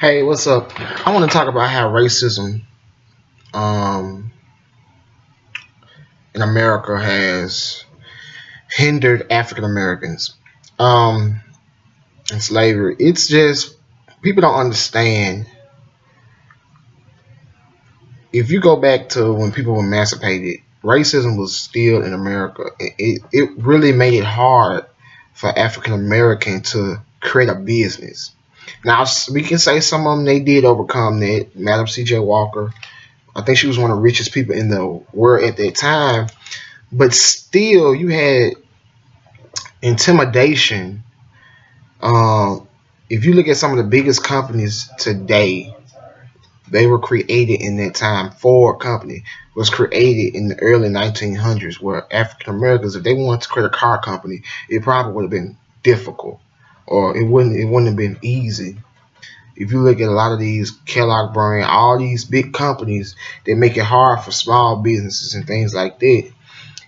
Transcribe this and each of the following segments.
Hey, what's up? I want to talk about how racism um, in America has hindered African Americans and slavery. It's just people don't understand. If you go back to when people were emancipated, racism was still in America. It really made it hard for African American to create a business. Now we can say some of them they did overcome that. Madam C.J. Walker, I think she was one of the richest people in the world at that time. But still, you had intimidation. Um, if you look at some of the biggest companies today, they were created in that time. Ford Company was created in the early 1900s, where African Americans, if they wanted to create a car company, it probably would have been difficult, or it wouldn't have been easy. If you look at a lot of these Kellogg brand, all these big companies, they make it hard for small businesses and things like that.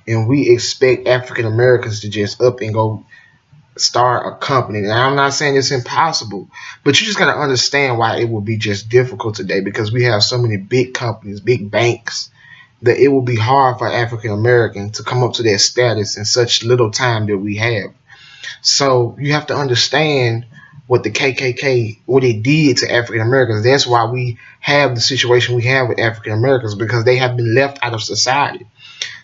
And we expect African Americans to just up and go start a company. And I'm not saying it's impossible, but you just got to understand why it will be just difficult today because we have so many big companies, big banks, that it will be hard for African Americans to come up to their status in such little time that we have. So you have to understand what the KKK, what it did to African Americans. That's why we have the situation we have with African Americans because they have been left out of society.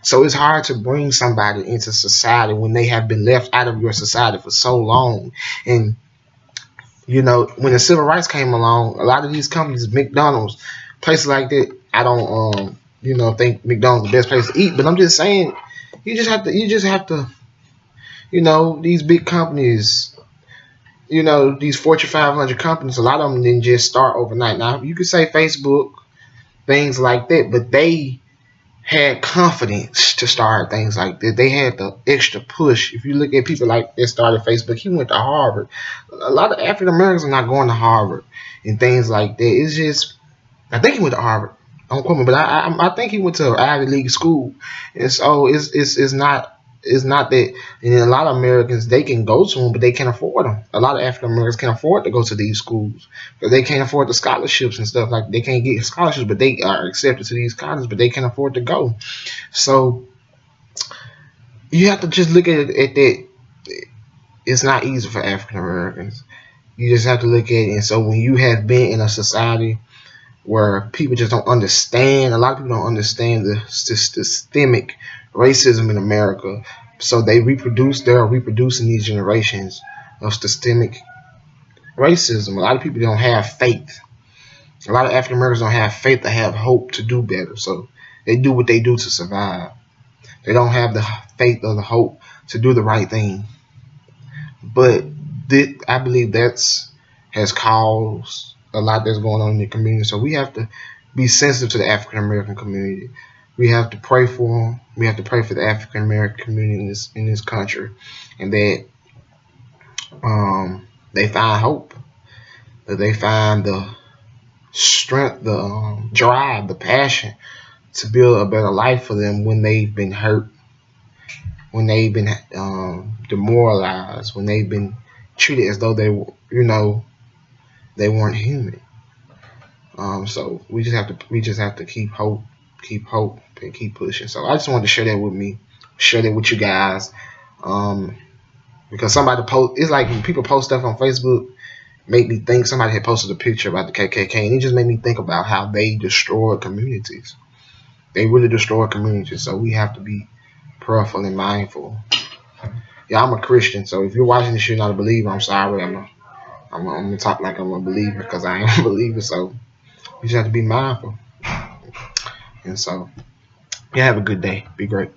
So it's hard to bring somebody into society when they have been left out of your society for so long. And when the civil rights came along, a lot of these companies, McDonald's, places like that, I don't think McDonald's the best place to eat, but I'm just saying you just have to these big companies, these Fortune 500 companies, a lot of them didn't just start overnight. Now you could say Facebook, things like that, but they had confidence to start things like that. They had the extra push. If you look at people like that started Facebook, he went to Harvard. A lot of African Americans are not going to Harvard and things like that. It's just, I think he went to Harvard. Don't quote me, but I think he went to an Ivy League school, and so it's not that. And a lot of Americans they can go to them, but they can't afford them. A lot of African Americans can't afford to go to these schools because they can't afford the scholarships and stuff like. They can't get scholarships, but they are accepted to these colleges, but they can't afford to go. So you have to just look at that. It's not easy for African Americans. You just have to look at it. And so when you have been in a society where people just don't understand. A lot of people don't understand the systemic racism in America. So they're reproducing these generations of systemic racism. A lot of people don't have faith. A lot of African Americans don't have faith to have hope to do better. So they do what they do to survive. They don't have the faith or the hope to do the right thing. But I believe that's has caused a lot that's going on in the community. So we have to be sensitive to the African American community. We have to pray for them. We have to pray for the African American community in this country, and that they find hope, that they find the strength, the drive, the passion to build a better life for them when they've been hurt, when they've been demoralized, when they've been treated as though they weren't human. So we just have to keep hope, and keep pushing. So I just wanted to share that with me, share that with you guys. Um, because somebody post, it's like when people post stuff on Facebook, make me think somebody had posted a picture about the KKK, and it just made me think about how they destroy communities. They really destroy communities. So we have to be prayerful and mindful. Yeah, I'm a Christian, so if you're watching this, you're not a believer. I'm sorry. I'm gonna talk like I'm a believer because I am a believer. So we just have to be mindful. And so, yeah, have a good day. Be great.